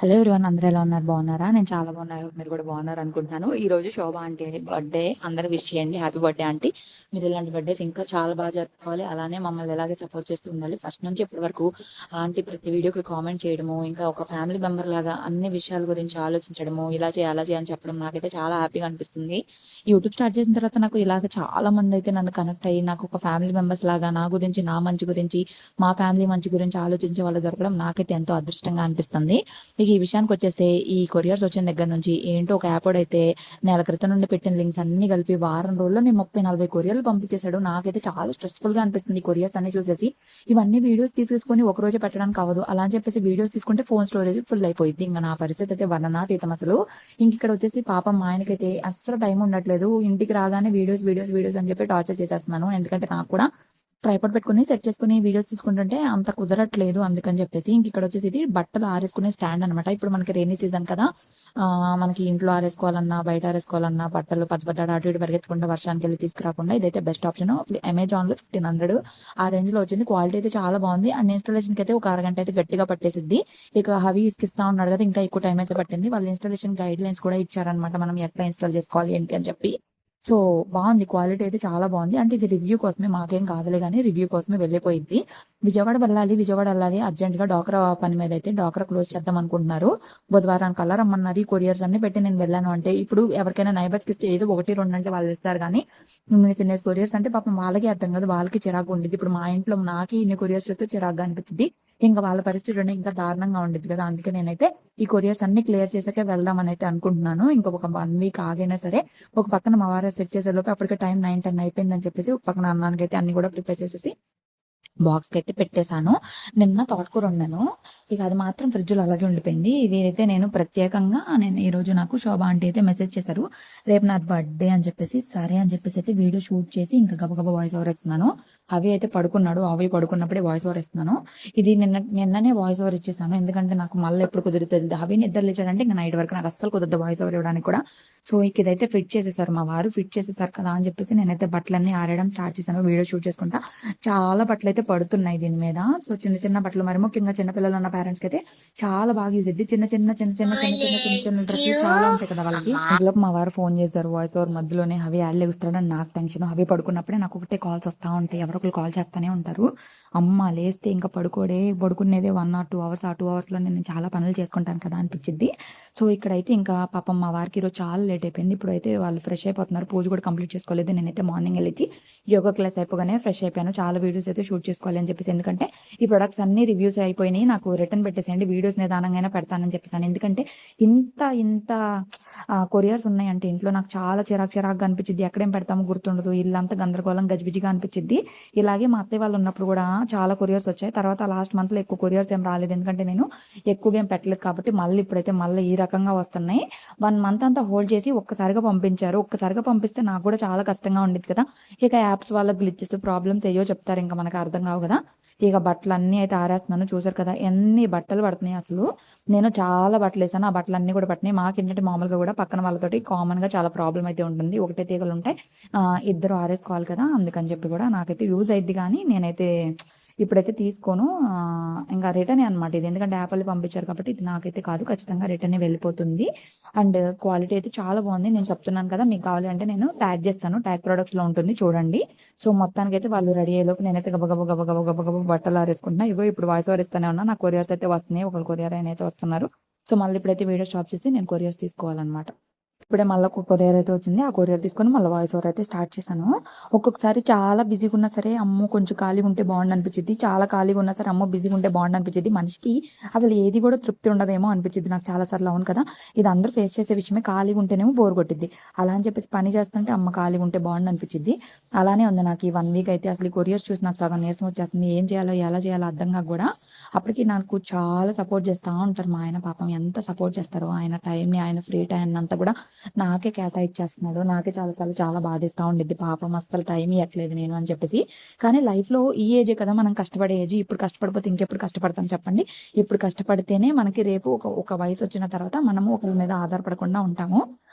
Hello everyone, అందరూ ఎలా ఉన్నారు? బాగున్నారా? నేను చాలా బాగున్నా. మీరు కూడా బాగున్నారు అనుకుంటున్నాను. ఈ రోజు శోభ ఆంటీ బర్త్డే. అందరూ విష్ చేయండి, హ్యాపీ బర్త్డే ఆంటీ. మీరు ఇలాంటి బర్త్డేస్ ఇంకా చాలా బాగా జరుపుకోవాలి. అలానే మమ్మల్ని ఎలాగే సపోర్ట్ చేస్తూ ఉండాలి. ఫస్ట్ నుంచి ఇప్పటి వరకు ఆంటీ ప్రతి వీడియోకి కామెంట్ చేయడము, ఇంకా ఒక ఫ్యామిలీ మెంబర్ లాగా అన్ని విషయాల గురించి ఆలోచించడము, ఇలా చేయాలి అలా చేయాలని చెప్పడం నాకైతే చాలా హ్యాపీగా అనిపిస్తుంది. యూట్యూబ్ స్టార్ట్ చేసిన తర్వాత నాకు ఇలాగ చాలా మంది అయితే నన్ను కనెక్ట్ అయ్యి నాకు ఒక ఫ్యామిలీ మెంబర్స్ లాగా నా గురించి, నా మంచి గురించి, మా ఫ్యామిలీ మంచి గురించి ఆలోచించే వాళ్ళు దొరకడం నాకైతే ఎంతో అదృష్టంగా అనిపిస్తుంది. ఇక ఈ విషయానికి వచ్చేస్తే, ఈ కొరియర్స్ వచ్చిన దగ్గర నుంచి ఏంటో ఒక యాప్ అయితే నెల క్రితం నుండి పెట్టిన లింక్స్ అన్ని కలిపి వారం రోజుల్లో నేను 30-40 కొరియర్లు పంపించేశాడు. నాకైతే చాలా స్ట్రెస్ఫుల్ గా అనిపిస్తుంది కొరియర్స్ అన్ని చూసేసి. ఇవన్నీ వీడియోస్ తీసుకొని ఒక రోజే పెట్టడానికి అవ్వదు. అలా అని చెప్పేసి వీడియోస్ తీసుకుంటే ఫోన్ స్టోరేజ్ ఫుల్ అయిపోయింది. ఇంకా నా పరిస్థితి అయితే వర్ణనాతీతం అసలు. ఇంక ఇక్కడ వచ్చేసి పాపం మా ఆయనకైతే అస్సలు టైం ఉండట్లేదు. ఇంటికి రాగానే వీడియోస్ వీడియోస్ వీడియోస్ అని చెప్పి టార్చర్ చేసేస్తున్నాను. ఎందుకంటే నాకు కూడా ట్రైపాడ్ పెట్టుకుని సెట్ చేసుకుని వీడియోస్ తీసుకుంటుంటే అంత కుదరట్లేదు. అందుకని చెప్పేసి ఇంక ఇక్కడ వచ్చేసి ఇది బట్టలు ఆరేసుకునే స్టాండ్ అనమాట. ఇప్పుడు మనకి రైనీ సీజన్ కదా, మనకి ఇంట్లో ఆరేసుకోవాలన్నా బయట ఆరేసుకోవాలన్నా బట్టలు పెద్ద పెద్ద అటు ఇటు పరిగెత్తకుండా వర్షానికి వెళ్ళి తీసుకురాకుండా ఇదైతే బెస్ట్ ఆప్షన్. అమెజాన్ లో 1500 ఆ రేంజ్ లో వచ్చింది. క్వాలిటీ అయితే చాలా బాగుంది. అండ్ ఇన్స్టాలేషన్ కి అయితే ఒక అరగంట అయితే గట్టిగా పట్టేసిద్ది. ఇక హవి ఇస్కిస్తా ఉన్నాడు కదా, ఇంకా ఎక్కువ టైం అయితే పట్టింది. వాళ్ళు ఇన్స్టాలేషన్ గైడ్ లైన్స్ కూడా ఇచ్చారనమాట, మనం ఎట్లా ఇన్స్టాల్ చేసుకోవాలి ఏంటి అని చెప్పి. సో బాగుంది, క్వాలిటీ అయితే చాలా బాగుంది. అంటే ఇది రివ్యూ కోసమే, మాకేం కాదులే కానీ రివ్యూ కోసమే వెళ్ళిపోయింది. విజయవాడ వెళ్ళాలి అర్జెంట్ గా. డోక్రా పని మీద అయితే డోక్రా క్లోజ్ చేద్దాం అనుకుంటున్నారు. బుధవారానికి అలా రమ్మన్నారు. ఈ కొరియర్స్ అన్ని పెట్టి నేను వెళ్ళాను అంటే, ఇప్పుడు ఎవరికైనా నైబర్స్ కి ఇస్తే ఏదో 1-2 అంటే వాళ్ళు ఇస్తారు కానీ ఇన్ని కొరియర్స్ అంటే పాపం వాళ్ళకి అర్థం కాదు, వాళ్ళకి చిరాకు ఉండేది. ఇప్పుడు మా ఇంట్లో నాకి ఇన్ని కొరియర్స్ చేస్తే చిరాకుగా అనిపించింది. ఇంకా వాళ్ళ పరిస్థితి ఇంకా దారుణంగా ఉండేది కదా. అందుకే నేనైతే ఈ కొరియర్స్ అన్ని క్లియర్ చేసాకే వెళ్దామని అయితే అనుకుంటున్నాను. ఇంకొక 1 వీక్ ఆగైనా సరే. ఒక పక్కన మా వారు సెట్ చేసే లోపు అప్పటికే టైం 9-10 అయిపోయిందని చెప్పేసి ఒక పక్కన అన్నానికి అయితే అన్ని కూడా ప్రిపేర్ చేసేసి బాక్స్ కి అయితే పెట్టేశాను. నిన్న తోటకూర వండాను. ఇక అది మాత్రం ఫ్రిడ్జ్ లో అలాగే ఉండిపోయింది. ఇది అయితే నేను ప్రత్యేకంగా ఈ రోజు నాకు శోభ ఆంటీ అయితే మెసేజ్ చేశారు, రేపు నా బర్త్డే అని చెప్పేసి. సరే అని చెప్పేసి అయితే వీడియో షూట్ చేసి ఇంకా గబగబా వాయిస్ ఓవర్ ఇస్తున్నాను. అవి అయితే పడుకున్నాడు, అవి పడుకున్నప్పుడే వాయిస్ ఓవర్ ఇస్తున్నాను. ఇది నిన్ననే వాయిస్ ఓవర్ ఇచ్చేసాను, ఎందుకంటే నాకు మళ్ళీ ఎప్పుడు కుదురుతుంది. అవి నిద్ర లేచాడంటే ఇంకా నైట్ వరకు నాకు అస్సలు కుదరదు వాయిస్ ఓవర్ ఇవ్వడానికి కూడా. సో ఇక ఇదైతే ఫిట్ చేసేసారు మా వారు. ఫిట్ చేసేసారు కదా అని చెప్పేసి నేనైతే బట్టలన్నీ ఆరేయడం స్టార్ట్ చేశాను, వీడియో షూట్ చేసుకుంటా. చాలా బట్టలు అయితే పడుతున్నాయి దీని మీద. సో చిన్న చిన్న బట్టలు, మరి ముఖ్యంగా చిన్న పిల్లలు ఉన్న పేరెంట్స్ కి అయితే చాలా బాగా యూజ్ అయింది. చిన్న చిన్న చిన్న చిన్న చిన్న చిన్న చిన్న చిన్న డ్రెస్సులు చాలా ఉంటాయి కదా వాళ్ళకి. అందులో మా వారు ఫోన్ చేశారు, వాయిస్ ఓవర్ మధ్యలోనే. అవి యాడ్ లెగుస్తాడని నాకు టెన్షన్. అవి పడుకున్నప్పుడే నాకు ఒకటే కాల్స్ వస్తా ఉంటాయి, ఎవరో ఒకరు కాల్ చేస్తానే ఉంటారు. అమ్మ లేస్తే ఇంకా పడుకునేదే 1 or 2 hours. ఆ 2 hours లో నేను చాలా పనులు చేసుకుంటాను కదా అనిపించింది. సో ఇక్కడైతే ఇంకా పాపం మా వారికి ఈరోజు చాలా లేట్ అయిపోయింది. ఇప్పుడు అయితే వాళ్ళు ఫ్రెష్ అయిపోతున్నారు, పూజ కూడా కంప్లీట్ చేసుకోలేదు. నేనైతే మార్నింగ్ వెళ్ళి యోగా క్లాస్ అయిపోగానే ఫ్రెష్ అయిపోయాను. చాలా వీడియోస్ అయితే షూట్ చేసుకోవాలి అని చెప్పేసి, ఎందుకంటే ఈ ప్రొడక్ట్స్ అన్ని రివ్యూస్ అయిపోయినాయి, నాకు రిటర్న్ పెట్టేసేయండి, వీడియోస్ నిదానంగా పెడతానని చెప్పేసాను. ఎందుకంటే ఇంత ఇంత కొరియర్స్ ఉన్నాయంటే ఇంట్లో నాకు చాలా చిరాకుగా అనిపించింది. ఎక్కడేం పెడతామో గుర్తుండదు, ఇల్లంతా గందరగోళం గజిబిజిగా అనిపించింది. ఇలాగే మా అత్తయ్య వాళ్ళు ఉన్నప్పుడు కూడా చాలా కొరియర్స్ వచ్చాయి. తర్వాత లాస్ట్ మంత్ లో ఎక్కువ కొరియర్స్ ఏం రాలేదు, ఎందుకంటే నేను ఎక్కువగా ఏం పెట్టలేదు కాబట్టి. మళ్ళీ ఇప్పుడైతే మళ్ళీ ఈ రకంగా వస్తున్నాయి. 1 month అంతా హోల్డ్ చేసి ఒక్కసారిగా పంపించారు. ఒక్కసారిగా పంపిస్తే నాకు కూడా చాలా కష్టంగా ఉండేది కదా. ఇక యాప్స్ వాళ్ళ గ్లిచెస్ ప్రాబ్లమ్స్ ఏయో చెప్తారు, ఇంకా మనకు అర్థం కావు కదా. ఇక బట్టలు అన్ని అయితే ఆరేస్తున్నాను. చూసారు కదా ఎన్ని బట్టలు పడుతున్నాయి అసలు. నేను చాలా బట్టలు వేసాను, ఆ బట్టలు అన్ని కూడా పట్టినాయి. మాకేంటంటే మామూలుగా కూడా పక్కన వాళ్ళతోటి కామన్ గా చాలా ప్రాబ్లం అయితే ఉంటుంది. ఒకటే తీగలు ఉంటాయి, ఇద్దరు ఆరేసుకోవాలి కదా. అందుకని చెప్పి కూడా నాకైతే యూజ్ అయింది, కానీ నేనైతే ఇప్పుడైతే తీసుకోను. ఇంకా రిటర్న్ అనమాట ఇది, ఎందుకంటే యాప్ వాళ్ళు పంపించారు కాబట్టి. ఇది నాకైతే కాదు, ఖచ్చితంగా రిటర్న్ వెళ్ళిపోతుంది. అండ్ క్వాలిటీ అయితే చాలా బాగుంది. నేను చెప్తున్నాను కదా, మీకు కావాలి అంటే నేను ట్యాగ్ చేస్తాను, ట్యాగ్ ప్రొడక్ట్స్ లో ఉంటుంది చూడండి. సో మొత్తానికి అయితే వాళ్ళు రెడీ అయ్యేలోపు నేనైతే గబగబ బట్టలు ఆరేసుకుంటున్నా. ఇగో ఇప్పుడు వాయిస్ ఓవర్ ఇస్తానే ఉన్నా, నా కొరియర్స్ అయితే వస్తున్నాయి. ఒకరు కొరియర్ అయినా అయితే వస్తున్నారు. సో మళ్ళీ ఇప్పుడైతే వీడియో స్టాప్ చేసి నేను కొరియర్స్ తీసుకోవాలన్నమాట. ఇప్పుడే మళ్ళీ ఒక కొరియర్ అయితే వచ్చింది, ఆ కొరియర్ తీసుకొని మళ్ళీ వాయిస్ ఓవర్ అయితే స్టార్ట్ చేశాను. ఒక్కొక్కసారి చాలా బిజీగా ఉన్నా సరే అమ్మో కొంచెం ఖాళీగా ఉంటే బాగుండు అనిపించింది, చాలా ఖాళీగా ఉన్నా సరే అమ్మో బిజీగా ఉంటే బాగుండు అనిపించింది. మనిషికి అసలు ఏది కూడా తృప్తి ఉండదేమో అనిపించింది నాకు చాలా సార్లు. అవును కదా, ఇది అందరూ ఫేస్ చేసే విషయమే. ఖాళీగా ఉంటేనేమో బోర్ కొట్టింది, అలా అని చెప్పేసి పని చేస్తుంటే అమ్మ ఖాళీగా ఉంటే బాగుండు అనిపించింది. అలానే ఉంది నాకు ఈ 1 week అయితే. అసలు ఈ కొరియర్స్ చూసి నాకు సగం నీరసం వచ్చేస్తుంది, ఏం చేయాలో ఎలా చేయాలో అర్థం కాక కూడా. అప్పటికి నాకు చాలా సపోర్ట్ చేస్తూ ఉంటారు మా ఆయన. పాపం ఎంత సపోర్ట్ చేస్తారో, ఆయన టైంని, ఆయన ఫ్రీ టైం అంతా కూడా నాకే కేటాయిచ్చేస్తున్నాడు. నాకే చాలాసార్లు చాలా బాధిస్తూ ఉండిద్ది, పాపం అస్సలు టైం ఇవ్వట్లేదు నేను అని చెప్పేసి. కానీ లైఫ్ లో ఈ ఏజే కదా మనం కష్టపడే ఏజ్. ఇప్పుడు కష్టపడిపోతే ఇంకెప్పుడు కష్టపడతాం చెప్పండి. ఇప్పుడు కష్టపడితేనే మనకి రేపు ఒక వయసు వచ్చిన తర్వాత మనము ఒకరి మీద ఆధారపడకుండా ఉంటాము,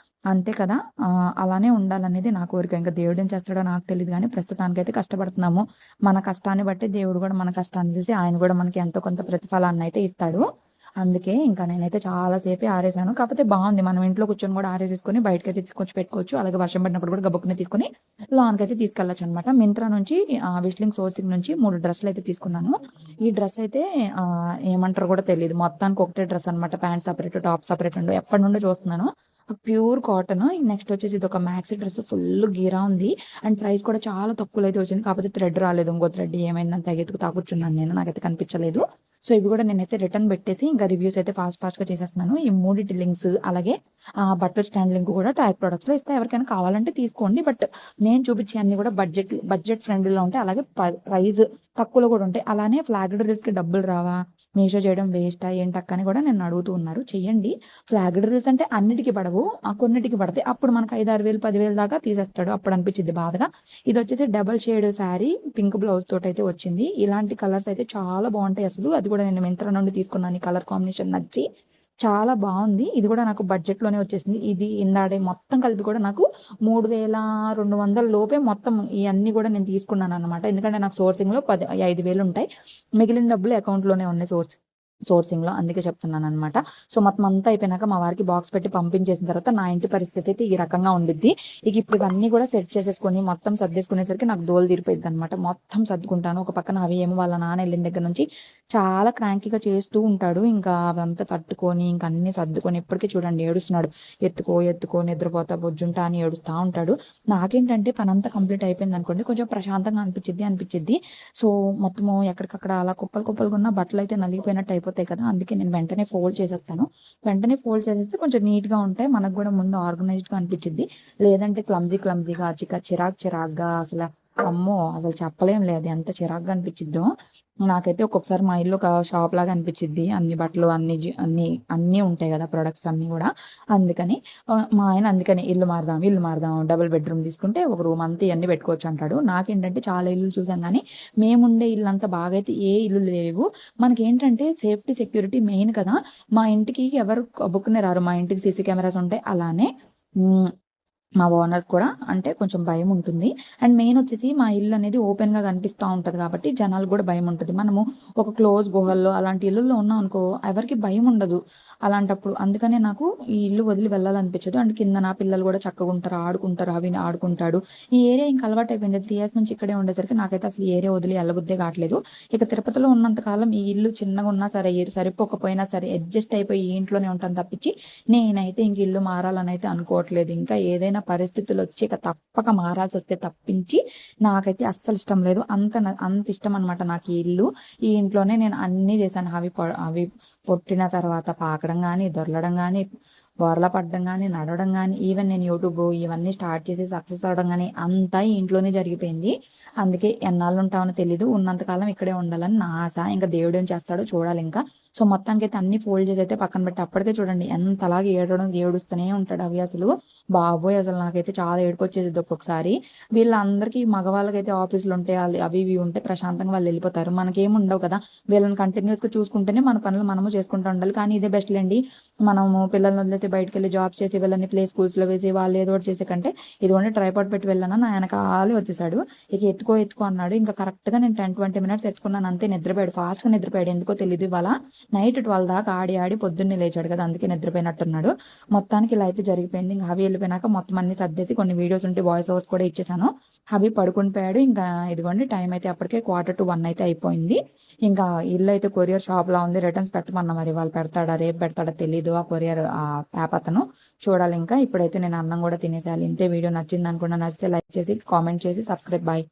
అంతే కదా. అలానే ఉండాలనేది నా కోరిక. ఇంకా దేవుడు ఏం చేస్తాడో నాకు తెలియదు, కానీ ప్రస్తుతానికైతే కష్టపడుతున్నాము. మన కష్టాన్ని బట్టి దేవుడు కూడా మన కష్టాన్ని చూసి ఆయన కూడా మనకి ఎంతో కొంత ప్రతిఫలాన్ని అయితే ఇస్తాడు. అందుకే ఇంకా నేనైతే చాలా సేపే ఆరేసాను. కాకపోతే బాగుంది, మనం ఇంట్లో కూర్చొని కూడా ఆరేసేసుకొని బయటకైతే తీసుకొచ్చి పెట్టుకోవచ్చు. అలాగే వర్షం పడినప్పుడు కూడా గబుక్కునే తీసుకొని లాన్కైతే తీసుకెళ్ళచ్చు అనమాట. మింత్రా నుంచి విస్లింగ్ సోర్సింగ్ నుంచి 3 డ్రెస్సులు అయితే తీసుకున్నాను. ఈ డ్రెస్ అయితే ఏమంటారు కూడా తెలియదు, మొత్తానికి ఒకటే డ్రెస్ అనమాట. ప్యాంట్ సపరేట్, టాప్ సపరేట్ ఉండు, ఎప్పటి నుండో చూస్తున్నాను. Pure cotton. నెక్స్ట్ వచ్చేసి ఇది ఒక మ్యాక్సీ డ్రెస్, ఫుల్ గీరా ఉంది అండ్ ప్రైస్ కూడా చాలా తక్కువలో అయితే వచ్చింది. కాకపోతే థ్రెడ్ రాలేదు, ఇంకో థ్రెడ్ ఏమైందని తెగెత్తుకు తాకూర్చున్నాను నేను, నాకైతే కనిపించలేదు. సో ఇవి కూడా నేనైతే రిటర్న్ పెట్టేసి ఇంకా రివ్యూస్ అయితే ఫాస్ట్ గా చేసేస్తున్నాను. ఈ 3 లింక్స్ అలాగే బట్టల స్టాండ్ లింక్ కూడా టైప్ ప్రొడక్ట్స్ లో ఇస్తే ఎవరికైనా కావాలంటే తీసుకోండి. బట్ నేను చూపించే అన్ని కూడా బడ్జెట్ ఫ్రెండ్లీలో ఉంటాయి, అలాగే ప్రైస్ తక్కువలో కూడా ఉంటాయి. అలానే ఫ్లాగ్డ్ రీల్స్ కి డబ్బులు రావా, మీషో చేయడం వేస్టా ఏంటక్క అని కూడా నేను అడుగుతూ ఉన్నారు. చెయ్యండి. ఫ్లాగ్డ్ రీల్స్ అంటే అన్నిటికీ పడవు, కొన్నిటికి పడతాయి. అప్పుడు మనకు 5-6 వేలు 10,000 దాకా తీసేస్తాడు, అప్పుడు అనిపించింది బాధగా. ఇది వచ్చేసి double shade sari, pink blouse తోటి అయితే వచ్చింది. ఇలాంటి కలర్స్ అయితే చాలా బాగుంటాయి అసలు. అది కూడా నేను మింత్రా నుండి తీసుకున్నాను. ఈ కలర్ కాంబినేషన్ నచ్చి చాలా బాగుంది. ఇది కూడా నాకు బడ్జెట్ లోనే వచ్చేసింది. ఇది ఇందాడే మొత్తం కలిపి కూడా నాకు 3,200 లోపే మొత్తం ఇవన్నీ కూడా నేను తీసుకున్నాను అనమాట. ఎందుకంటే నాకు సోర్సింగ్ లో 5,000 ఉంటాయి, మిగిలిన డబ్బులు అకౌంట్ లోనే ఉన్నాయి సోర్సింగ్ లో, అందుకే చెప్తున్నాను అనమాట. సో మొత్తం అంతా అయిపోయినాక మా వారికి బాక్స్ పెట్టి పంపించేసిన తర్వాత నా ఇంటి పరిస్థితి అయితే ఈ రకంగా ఉండిద్ది. ఇక ఇప్పుడు ఇవన్నీ కూడా సెట్ చేసేసుకొని మొత్తం సర్దేసుకునేసరికి నాకు దోలు తీరిపోయింది అనమాట. మొత్తం సర్దుకుంటాను. ఒక పక్కన అవి ఏమో వాళ్ళ నాన్న వెళ్ళిన దగ్గర నుంచి చాలా క్రాంకీగా చేస్తూ ఉంటాడు. ఇంకా అదంతా తట్టుకొని ఇంకా అన్ని సర్దుకొని ఇప్పటికీ చూడండి ఏడుస్తున్నాడు. ఎత్తుకో నిద్రపోతా బొజ్జుంటా అని ఏడుస్తూ ఉంటాడు. నాకేంటంటే పని అంతా కంప్లీట్ అయిపోయింది అనుకోండి, కొంచెం ప్రశాంతంగా అనిపించిద్ది. సో మొత్తము ఎక్కడికక్కడ అలా కుప్పలుగా ఉన్న బట్టలు అయితే నలిగిపోయినట్టు అయిపోతాయి కదా, అందుకే నేను వెంటనే ఫోల్డ్ చేసేస్తాను. వెంటనే ఫోల్డ్ చేసేస్తే కొంచెం నీట్ గా ఉంటాయి, మనకు కూడా ముందు ఆర్గనైజ్డ్ గా అనిపించింది. లేదంటే క్లమ్జీగా చిరాగ్గా అసలు అమ్మో అసలు చెప్పలేం లేదు, ఎంత చిరాగ్గా అనిపించిద్దో. నాకైతే ఒక్కొక్కసారి మా ఇల్లు ఒక షాప్ లాగా అనిపించిద్ది, అన్ని బట్టలు అన్ని ఉంటాయి కదా ప్రొడక్ట్స్ అన్ని కూడా. అందుకని మా ఆయన అందుకని ఇల్లు మారదాం డబుల్ బెడ్రూమ్ తీసుకుంటే ఒక రూమ్ అంతా ఇవన్నీ పెట్టుకోవచ్చు అంటాడు. నాకేంటంటే చాలా ఇల్లు చూసాం కానీ మేముండే ఇల్లు అంతా బాగా అయితే ఏ ఇల్లు లేవు. మనకేంటంటే సేఫ్టీ సెక్యూరిటీ మెయిన్ కదా. మా ఇంటికి ఎవరు బుక్నే రారు, మా ఇంటికి సీసీ కెమెరాస్ ఉంటాయి. అలానే మా ఓనర్స్ కూడా అంటే కొంచెం భయం ఉంటుంది. అండ్ మెయిన్ వచ్చేసి మా ఇల్లు అనేది ఓపెన్ గా కనిపిస్తూ ఉంటది కాబట్టి జనాలకు కూడా భయం ఉంటుంది. మనము ఒక క్లోజ్ గుహల్లో అలాంటి ఇల్లుల్లో ఉన్నాం అనుకో ఎవరికి భయం ఉండదు అలాంటప్పుడు. అందుకనే నాకు ఈ ఇల్లు వదిలి వెళ్ళాలనిపించదు. అండ్ కింద నా పిల్లలు కూడా చక్కగా ఉంటారు, ఆడుకుంటారు, అవి ఆడుకుంటాడు. ఈ ఏరియా ఇంకా అలవాటు అయిపోయింది. 3 years నుంచి ఇక్కడే ఉండేసరికి నాకైతే అసలు ఈ ఏరియా వదిలి వెళ్ళబుద్దే కావట్లేదు. ఇక తిరుపతిలో ఉన్నంత కాలం ఈ ఇల్లు చిన్నగా ఉన్నా సరే, సరిపోకపోయినా సరే అడ్జస్ట్ అయిపోయి ఈ ఇంట్లోనే ఉంటాను తప్పించి నేనైతే ఇంక ఇల్లు మారాలని అయితే అనుకోవట్లేదు. ఇంకా ఏదైనా పరిస్థితులు వచ్చి ఇక తప్పక మారాల్సి వస్తే తప్పించి నాకైతే అస్సలు ఇష్టం లేదు. అంత ఇష్టం అనమాట నాకు ఈ ఇల్లు. ఈ ఇంట్లోనే నేను అన్ని చేశాను. అవి పుట్టిన తర్వాత పాకడం కానీ, దొరలడం కానీ, బోర్లా పడడం కానీ, నడవడం కానీ, ఈవెన్ నేను యూట్యూబ్ ఇవన్నీ స్టార్ట్ చేసి సక్సెస్ అవడం కానీ అంతా ఈ ఇంట్లోనే జరిగిపోయింది. అందుకే ఎన్నాళ్ళు ఉంటామో తెలీదు, ఉన్నంతకాలం ఇక్కడే ఉండాలని నా ఆశ. ఇంకా దేవుడు ఏం చేస్తాడో చూడాలి ఇంకా. సో మొత్తానికి అయితే అన్ని ఫోల్డ్ చేసి అయితే పక్కన పెట్టి అప్పటికే చూడండి ఎంతలాగా ఏడుస్తూనే ఉంటాడు. అవి అసలు బాబోయ్ అసలు నాకైతే చాలా ఏడుపు వచ్చేది ఒక్కొక్కసారి. వీళ్ళందరికీ మగవాళ్ళకైతే ఆఫీసులు ఉంటాయి, అవి ఇవి ఉంటే ప్రశాంతంగా వాళ్ళు వెళ్ళిపోతారు. మనకేం ఉండవు కదా, వీళ్ళని కంటిన్యూస్ గా చూసుకుంటేనే మన పనులు మనము చేసుకుంటూ ఉండాలి. కానీ ఇదే బెస్ట్ లేండి, మనము పిల్లల్ని వదిలేసి బయటకు వెళ్ళి జాబ్ చేసి వీళ్ళని ప్లే స్కూల్స్ లో వేసి వాళ్ళు ఏదో ఒకటి చేసే కంటే ఇదిగోండి ట్రైపాడ్ పెట్టి వెళ్ళాను. నా వెనకాలే వచ్చేసాడు. ఇక ఎత్తుకో అన్నాడు. ఇంకా కరెక్ట్ గా నేను 10-20 minutes ఎత్తుకున్నాను అంతే. నిద్రపోయాడు, ఫాస్ట్ గా నిద్రపోయాడు. ఎందుకో తెలియదు, ఇవాళ నైట్ 12 దాకా ఆడి పొద్దున్నే లేచాడు కదా, అందుకే నిద్రపోయినట్టున్నాడు. మొత్తానికి ఇలా అయితే జరిగిపోయింది. ఇంకా అవి వెళ్ళిపోయినాక మొత్తం అన్ని సర్దేసి కొన్ని వీడియోస్ ఉంటే వాయిస్ ఓవర్స్ కూడా ఇచ్చేసాను. అవి పడుకుని పోయాడు. ఇంకా ఇదిగోండి టైం అయితే అప్పటికే 1:45 అయితే అయిపోయింది. ఇంకా ఇల్లు అయితే కొరియర్ షాప్ లా ఉంది. రిటర్న్స్ పెట్టమన్నా, మరి వాళ్ళు పెడతాడా రేపు పెడతాడా తెలీదు ఆ కొరియర్ యాప్ అతను. చూడాలి. ఇంకా ఇప్పుడైతే నేను అన్నం కూడా తినేసేయాలి. ఇంతే. వీడియో నచ్చింది అనుకున్నా, నచ్చితే లైక్ చేసి కామెంట్ చేసి సబ్స్క్రైబ్. బాయ్.